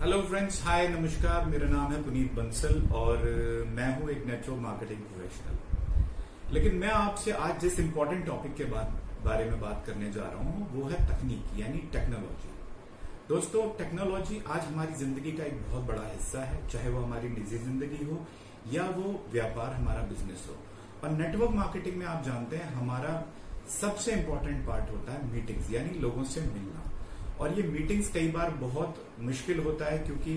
Hello friends, हाय नमस्कार। मेरा नाम है पुनीत बंसल और मैं हूं एक नेटवर्क मार्केटिंग प्रोफेशनल। लेकिन मैं आपसे आज जिस इंपॉर्टेंट टॉपिक के बारे में बात करने जा रहा हूं वो है तकनीक यानी टेक्नोलॉजी। दोस्तों, टेक्नोलॉजी आज हमारी जिंदगी का एक बहुत बड़ा हिस्सा है, चाहे वो हमारी निजी जिंदगी हो या वो व्यापार हमारा बिजनेस हो। और नेटवर्क मार्केटिंग में आप जानते हैं हमारा सबसे इंपॉर्टेंट पार्ट होता है मीटिंग्स यानी लोगों से मिलना। और ये मीटिंग्स कई बार बहुत मुश्किल होता है क्योंकि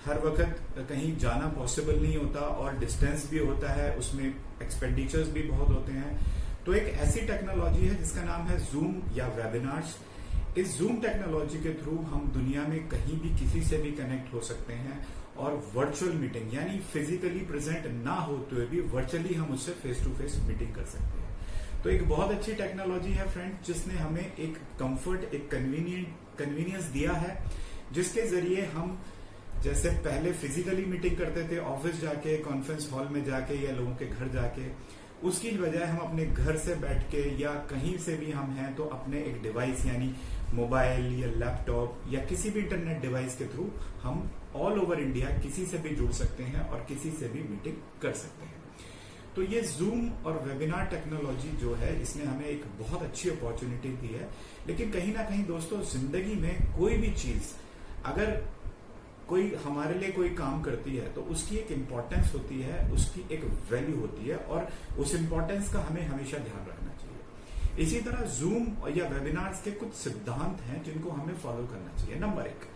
हर वक्त कहीं जाना पॉसिबल नहीं होता और डिस्टेंस भी होता है, उसमें एक्सपेंडिचर्स भी बहुत होते हैं। तो एक ऐसी टेक्नोलॉजी है जिसका नाम है जूम या वेबिनार्स। इस जूम टेक्नोलॉजी के थ्रू हम दुनिया में कहीं भी किसी से भी कनेक्ट हो सकते हैं और वर्चुअल मीटिंग यानी फिजिकली प्रेजेंट ना होते हुए भी वर्चुअली हम उससे फेस टू फेस मीटिंग कर सकते हैं। तो एक बहुत अच्छी टेक्नोलॉजी है फ्रेंड, जिसने हमें एक कंफर्ट, एक कन्वीनियंस दिया है, जिसके जरिए हम जैसे पहले फिजिकली मीटिंग करते थे ऑफिस जाके, कॉन्फ्रेंस हॉल में जाके या लोगों के घर जाके, उसकी बजाय हम अपने घर से बैठ के या कहीं से भी हम हैं तो अपने एक डिवाइस यानी मोबाइल या लैपटॉप या किसी भी इंटरनेट डिवाइस के थ्रू हम ऑल ओवर इंडिया किसी से भी जुड़ सकते हैं और किसी से भी मीटिंग कर सकते हैं। तो ये जूम और वेबिनार टेक्नोलॉजी जो है इसने हमें एक बहुत अच्छी अपॉर्चुनिटी दी है। लेकिन कहीं ना कहीं दोस्तों, जिंदगी में कोई भी चीज अगर कोई हमारे लिए कोई काम करती है तो उसकी एक इम्पोर्टेंस होती है, उसकी एक वैल्यू होती है और उस इम्पोर्टेंस का हमें हमेशा ध्यान रखना चाहिए। इसी तरह जूम या वेबिनार्स के कुछ सिद्धांत हैं जिनको हमें फॉलो करना चाहिए। नंबर 1,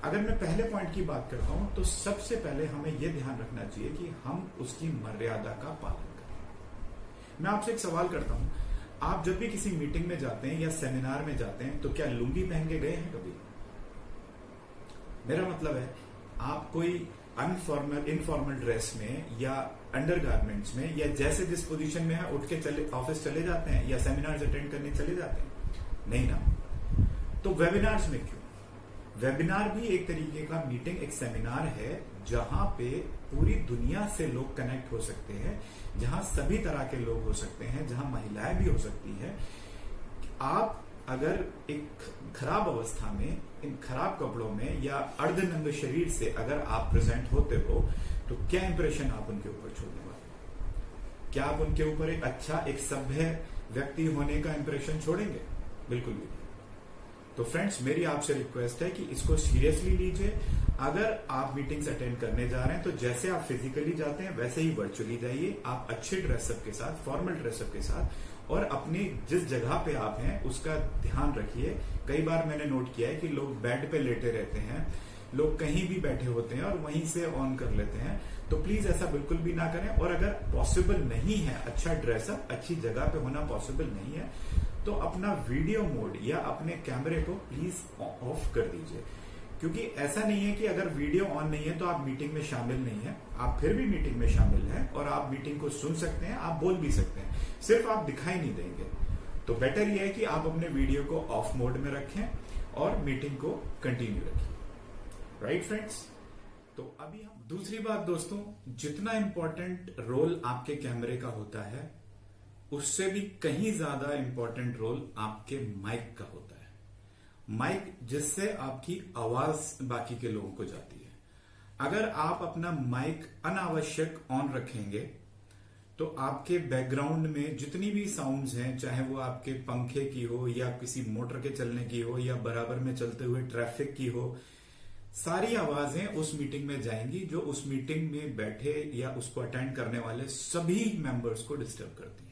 अगर मैं पहले पॉइंट की बात करता हूं तो सबसे पहले हमें यह ध्यान रखना चाहिए कि हम उसकी मर्यादा का पालन करें। मैं आपसे एक सवाल करता हूं, आप जब भी किसी मीटिंग में जाते हैं या सेमिनार में जाते हैं तो क्या लुंगी पहन के गए हैं कभी? मेरा मतलब है आप कोई इनफॉर्मल ड्रेस में या अंडर गारमेंट्स में या जैसे जिस पोजीशन में है उठ के ऑफिस चले जाते हैं या सेमिनार्स अटेंड करने चले जाते हैं? नहीं ना। तो वेबिनार्स में क्यों? वेबिनार भी एक तरीके का मीटिंग, एक सेमिनार है जहां पे पूरी दुनिया से लोग कनेक्ट हो सकते हैं, जहां सभी तरह के लोग हो सकते हैं, जहां महिलाएं भी हो सकती हैं। आप अगर एक खराब अवस्था में, इन खराब कपड़ों में या अर्धनंग शरीर से अगर आप प्रेजेंट होते हो तो क्या इंप्रेशन आप उनके ऊपर छोड़ने वाले? क्या आप उनके ऊपर एक अच्छा, एक सभ्य व्यक्ति होने का इंप्रेशन छोड़ेंगे? बिल्कुल भी। तो फ्रेंड्स, मेरी आपसे रिक्वेस्ट है कि इसको सीरियसली लीजिए। अगर आप मीटिंग्स अटेंड करने जा रहे हैं तो जैसे आप फिजिकली जाते हैं वैसे ही वर्चुअली जाइए। आप अच्छे ड्रेसअप के साथ, फॉर्मल ड्रेसअप के साथ, और अपनी जिस जगह पे आप हैं उसका ध्यान रखिए। कई बार मैंने नोट किया है कि लोग बेड पे लेटे रहते हैं, लोग कहीं भी बैठे होते हैं और वहीं से ऑन कर लेते हैं। तो प्लीज ऐसा बिल्कुल भी ना करें। और अगर पॉसिबल नहीं है, अच्छा ड्रेसअप अच्छी जगह पे होना पॉसिबल नहीं है, तो अपना वीडियो मोड या अपने कैमरे को प्लीज ऑफ कर दीजिए। क्योंकि ऐसा नहीं है कि अगर वीडियो ऑन नहीं है तो आप मीटिंग में शामिल नहीं है, आप फिर भी मीटिंग में शामिल हैं और आप मीटिंग को सुन सकते हैं, आप बोल भी सकते हैं, सिर्फ आप दिखाई नहीं देंगे। तो बेटर यह है कि आप अपने वीडियो को ऑफ मोड में रखें और मीटिंग को कंटिन्यू रखिए। Right friends? तो अभी हम दूसरी बात दोस्तों, जितना इंपॉर्टेंट रोल आपके कैमरे का होता है उससे भी कहीं ज्यादा इंपॉर्टेंट रोल आपके माइक का होता है। माइक जिससे आपकी आवाज बाकी के लोगों को जाती है। अगर आप अपना माइक अनावश्यक ऑन रखेंगे तो आपके बैकग्राउंड में जितनी भी साउंड्स हैं, चाहे वो आपके पंखे की हो या किसी मोटर के चलने की हो या बराबर में चलते हुए ट्रैफिक की हो, सारी आवाजें उस मीटिंग में जाएंगी जो उस मीटिंग में बैठे या उसको अटेंड करने वाले सभी मेंबर्स को डिस्टर्ब करती हैं।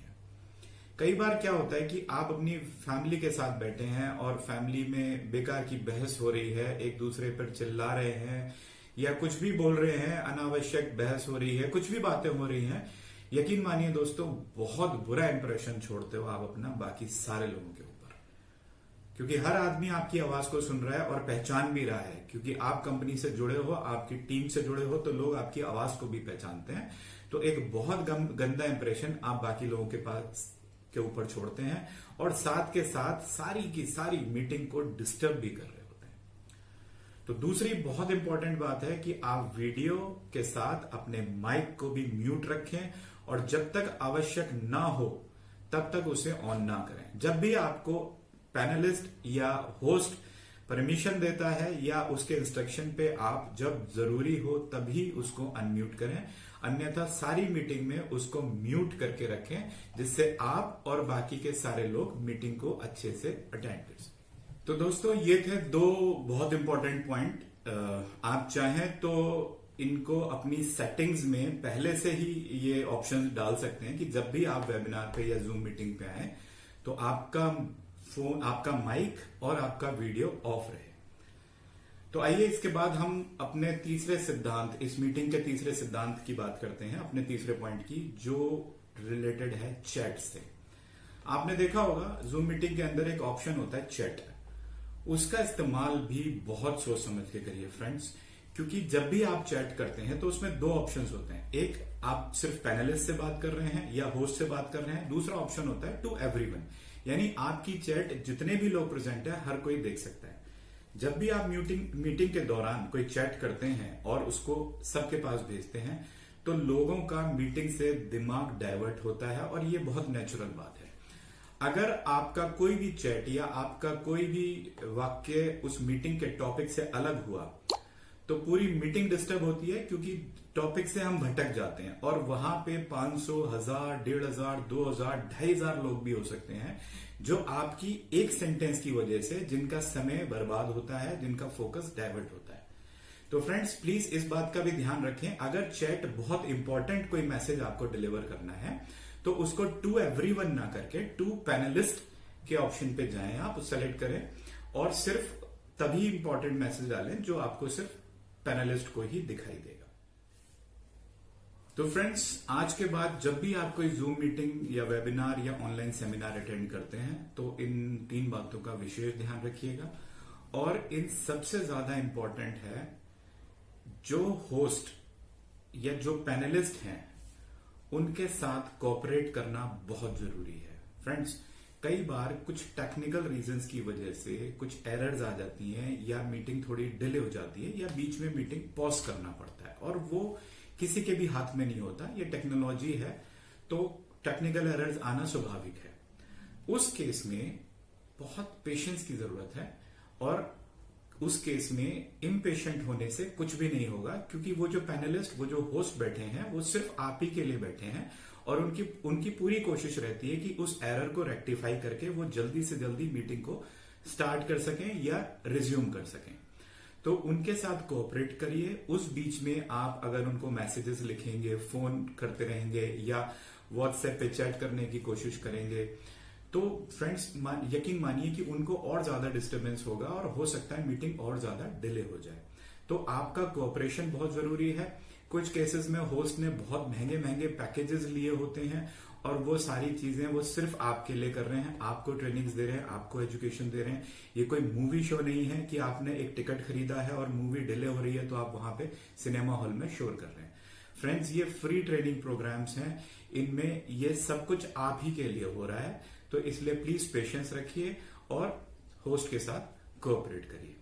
कई बार क्या होता है कि आप अपनी फैमिली के साथ बैठे हैं और फैमिली में बेकार की बहस हो रही है, एक दूसरे पर चिल्ला रहे हैं या कुछ भी बोल रहे हैं, अनावश्यक बहस हो रही है, कुछ भी बातें हो रही हैं। यकीन मानिए दोस्तों, बहुत बुरा इंप्रेशन छोड़ते हो आप अपना बाकी सारे लोगों के ऊपर। क्योंकि हर आदमी आपकी आवाज को सुन रहा है और पहचान भी रहा है। क्योंकि आप कंपनी से जुड़े हो, आपकी टीम से जुड़े हो, तो लोग आपकी आवाज को भी पहचानते हैं। तो एक बहुत गंदा इंप्रेशन आप बाकी लोगों के पास के ऊपर छोड़ते हैं और साथ के साथ सारी की सारी मीटिंग को डिस्टर्ब भी कर रहे होते हैं। तो दूसरी बहुत इंपॉर्टेंट बात है कि आप वीडियो के साथ अपने माइक को भी म्यूट रखें और जब तक आवश्यक ना हो तब तक उसे ऑन ना करें। जब भी आपको पैनलिस्ट या होस्ट परमिशन देता है या उसके इंस्ट्रक्शन पे आप जब जरूरी हो तभी उसको अनम्यूट करें, अन्यथा सारी मीटिंग में उसको म्यूट करके रखें, जिससे आप और बाकी के सारे लोग मीटिंग को अच्छे से अटेंड कर सकें। तो दोस्तों, ये थे 2 बहुत इंपॉर्टेंट पॉइंट। आप चाहें तो इनको अपनी सेटिंग्स में पहले से ही ये ऑप्शन डाल सकते हैं कि जब भी आप वेबिनार पे या जूम मीटिंग पे आए तो आपका फोन, आपका माइक और आपका वीडियो ऑफ रहे। तो आइए इसके बाद हम अपने तीसरे सिद्धांत, इस मीटिंग के तीसरे सिद्धांत की बात करते हैं, अपने तीसरे पॉइंट की, जो रिलेटेड है चैट से। आपने देखा होगा जूम मीटिंग के अंदर एक ऑप्शन होता है चैट, उसका इस्तेमाल भी बहुत सोच समझ के करिए फ्रेंड्स, क्योंकि जब भी आप चैट करते हैं तो उसमें 2 ऑप्शंस होते हैं। एक, आप सिर्फ पैनलिस्ट से बात कर रहे हैं या होस्ट से बात कर रहे हैं। दूसरा ऑप्शन होता है टू एवरीवन, यानी आपकी चैट जितने भी लोग प्रेजेंट है हर कोई देख सकता है। जब भी आप मीटिंग के दौरान कोई चैट करते हैं और उसको सबके पास भेजते हैं तो लोगों का मीटिंग से दिमाग डाइवर्ट होता है, और ये बहुत नेचुरल बात है। अगर आपका कोई भी चैट या आपका कोई भी वाक्य उस मीटिंग के टॉपिक से अलग हुआ तो पूरी मीटिंग डिस्टर्ब होती है, क्योंकि टॉपिक से हम भटक जाते हैं और वहां पे 500, 1000, 1500, 2000, 2500 लोग भी हो सकते हैं जो आपकी एक सेंटेंस की वजह से जिनका समय बर्बाद होता है, जिनका फोकस डाइवर्ट होता है। तो फ्रेंड्स, प्लीज इस बात का भी ध्यान रखें, अगर चैट बहुत इंपॉर्टेंट कोई मैसेज आपको डिलीवर करना है तो उसको टू एवरीवन ना करके टू पैनलिस्ट के ऑप्शन पे जाएं, आप सेलेक्ट करें और सिर्फ तभी इंपॉर्टेंट मैसेज डालें जो आपको सिर्फ पैनलिस्ट को ही दिखाई देगा। तो फ्रेंड्स, आज के बाद जब भी आप कोई जूम मीटिंग या वेबिनार या ऑनलाइन सेमिनार अटेंड करते हैं तो इन 3 बातों का विशेष ध्यान रखिएगा, और इन सबसे ज्यादा इंपॉर्टेंट है जो होस्ट या जो पैनलिस्ट हैं उनके साथ कोऑपरेट करना बहुत जरूरी है। फ्रेंड्स, कई बार कुछ टेक्निकल रीजंस की वजह से कुछ एरर्स आ जाती हैं या मीटिंग थोड़ी डिले हो जाती है या बीच में मीटिंग पॉज करना पड़ता है, और वो किसी के भी हाथ में नहीं होता, ये टेक्नोलॉजी है, तो टेक्निकल एरर्स आना स्वाभाविक है। उस केस में बहुत पेशेंस की जरूरत है, और उस केस में इम्पेशेंट होने से कुछ भी नहीं होगा, क्योंकि वो जो पैनलिस्ट, वो जो होस्ट बैठे हैं वो सिर्फ आप ही के लिए बैठे हैं, और उनकी पूरी कोशिश रहती है कि उस एरर को रेक्टिफाई करके वो जल्दी से जल्दी मीटिंग को स्टार्ट कर सकें या रिज्यूम कर सकें। तो उनके साथ कोऑपरेट करिए। उस बीच में आप अगर उनको मैसेजेस लिखेंगे, फोन करते रहेंगे या व्हाट्सएप पे चैट करने की कोशिश करेंगे तो फ्रेंड्स यकीन मानिए कि उनको और ज्यादा डिस्टरबेंस होगा और हो सकता है मीटिंग और ज्यादा डिले हो जाए। तो आपका कोऑपरेशन बहुत जरूरी है। कुछ केसेस में होस्ट ने बहुत महंगे महंगे पैकेजेस लिए होते हैं और वो सारी चीजें वो सिर्फ आपके लिए कर रहे हैं, आपको ट्रेनिंग्स दे रहे हैं, आपको एजुकेशन दे रहे हैं। ये कोई मूवी शो नहीं है कि आपने एक टिकट खरीदा है और मूवी डिले हो रही है तो आप वहां पे सिनेमा हॉल में शोर कर रहे हैं। फ्रेंड्स, ये फ्री ट्रेनिंग प्रोग्राम्स हैं, इनमें ये सब कुछ आप ही के लिए हो रहा है, तो इसलिए प्लीज पेशेंस रखिए और होस्ट के साथ कोऑपरेट करिए।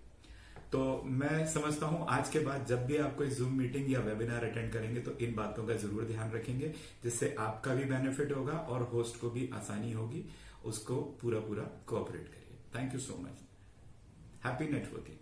तो मैं समझता हूं आज के बाद जब भी आप कोई जूम मीटिंग या वेबिनार अटेंड करेंगे तो इन बातों का जरूर ध्यान रखेंगे, जिससे आपका भी बेनिफिट होगा और होस्ट को भी आसानी होगी, उसको पूरा कोऑपरेट करिए। Thank you so much. Happy networking.